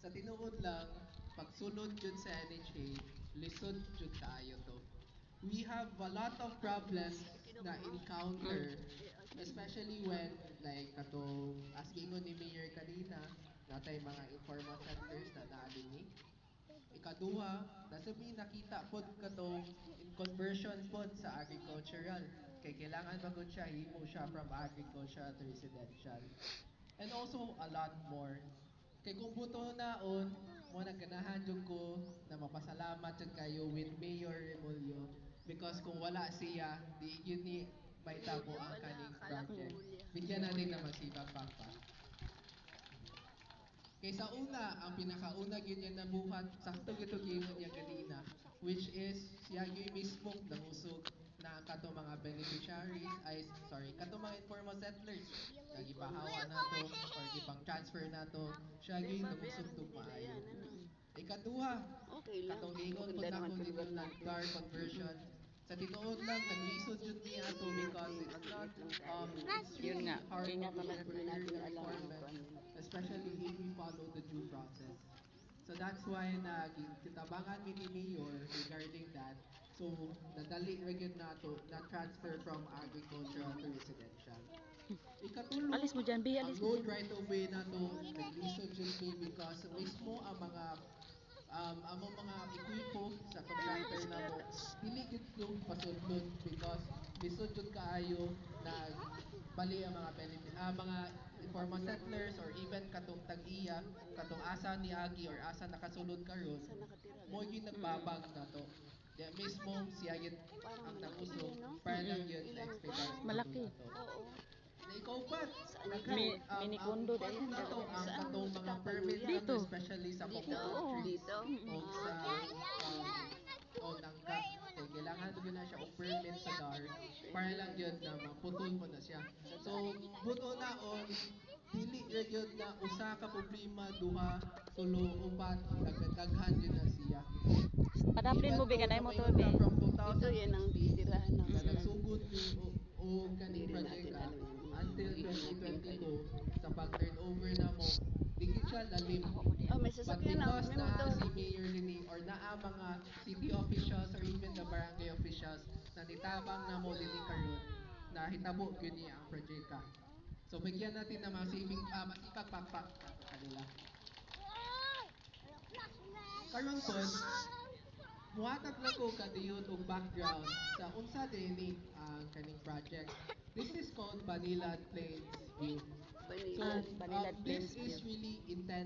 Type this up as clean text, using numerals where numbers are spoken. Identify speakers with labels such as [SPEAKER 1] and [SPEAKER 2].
[SPEAKER 1] sa tinuod lang, pagsulod jud sa NHA, lisod jud kaayo to. We have a lot of problems na encounter, especially when, like, as gingon ni Mayor kanina, natay mga informal settlers na naadini. Ikaduha, nasabi nakita pod katong in conversion pod sa agricultural. Kay kailangan magod siya, himo siya from agricultural to residential. And also a lot more. Kay kung buto naon, mo naganahan jud ko na mapasalamat jud kayo with Mayor Remulyo because kung wala siya, di yun ni may tabo ang kaning project. Bigyan natin na magsibang pangpa. Kaysa una, ang pinakauna gyud niya nabuhat, sakto gyud gingon niya ganina, which is siya gyud mismo nangusog na kato mga beneficiaries, kato mga informal settlers, nagipahawa nato or gipang transfer nato, siya gyud nangusog tug maayo. Ikaduha, katong gingon po na ko ninyo nag-GAR conversion, sa tinuod lang, naglisod jud niya ato because it's not, it's
[SPEAKER 2] Yun
[SPEAKER 1] really
[SPEAKER 2] nga,
[SPEAKER 1] hard
[SPEAKER 2] ingat
[SPEAKER 1] to
[SPEAKER 2] talaga
[SPEAKER 1] further the
[SPEAKER 2] natin alam ang
[SPEAKER 1] requirements, especially if we follow the due process. So that's why kitabangan mi ni Mayor regarding that. So nadali ra gyud nato na transfer from agricultural to residential. Ikatulo,
[SPEAKER 2] Alis mo dyan, Bi,
[SPEAKER 1] ang
[SPEAKER 2] alis mo
[SPEAKER 1] road
[SPEAKER 2] dyan.
[SPEAKER 1] right of way nato naglisod jud mi because mismo ang mga among mga equipo sa contractor na mo dili gid yung pasudlon because lisod jud kaayo na bali ang mga mga informal settlers or even katong tag-iya katong asa ni Agi or asa nakasulod karon mo gyud nagbabag na to. Diya mismo siya gyud ang nag-usog para lang yun sa expedite
[SPEAKER 2] Malaki.
[SPEAKER 1] nato. Na ikaw pa,
[SPEAKER 2] Mini condo
[SPEAKER 1] ang
[SPEAKER 2] din.
[SPEAKER 1] nato ang katong mga permit
[SPEAKER 2] Dito.
[SPEAKER 1] especially sa
[SPEAKER 2] Dito,
[SPEAKER 1] pag-trees
[SPEAKER 3] Dito?
[SPEAKER 1] o sa o nangka. Kaya kailangan mo na siya o permit sa GAR para lang yun na maputol mo na siya. So, buto na on, dili ra gyud na usa ka problema, duha, tulo, upat, daghan yun na siya.
[SPEAKER 2] Padaplin mo, Bi, kanay mo to, Bi.
[SPEAKER 1] From
[SPEAKER 3] Ito yan ang
[SPEAKER 1] 2016,
[SPEAKER 3] titirahan ng
[SPEAKER 1] na
[SPEAKER 3] sila.
[SPEAKER 1] nagsugod ni o kaning
[SPEAKER 3] Hindi rin natin
[SPEAKER 1] proyekta
[SPEAKER 3] alam yung mga
[SPEAKER 1] until
[SPEAKER 3] hihimukin kayo.
[SPEAKER 1] 2022 sa pag-turnover na mo, digit siya lalim.
[SPEAKER 3] Oh, may
[SPEAKER 1] But
[SPEAKER 3] sasakyan na.
[SPEAKER 1] because
[SPEAKER 3] May
[SPEAKER 1] na
[SPEAKER 3] motor.
[SPEAKER 1] si Mayor Lining or naa mga city officials or even the barangay officials na nitabang na mo din karon na hitabo gyud niya ang proyekta. So bigyan natin na masipag pakpak ato kanila. Karon pod, muhatag na ko kadiyot og background sa unsa dinhi ang kaning project. This is called Banilad Plains View. So,
[SPEAKER 3] Vanilla.
[SPEAKER 2] Banilad
[SPEAKER 1] this
[SPEAKER 2] Plains
[SPEAKER 1] is
[SPEAKER 2] View.
[SPEAKER 1] really intended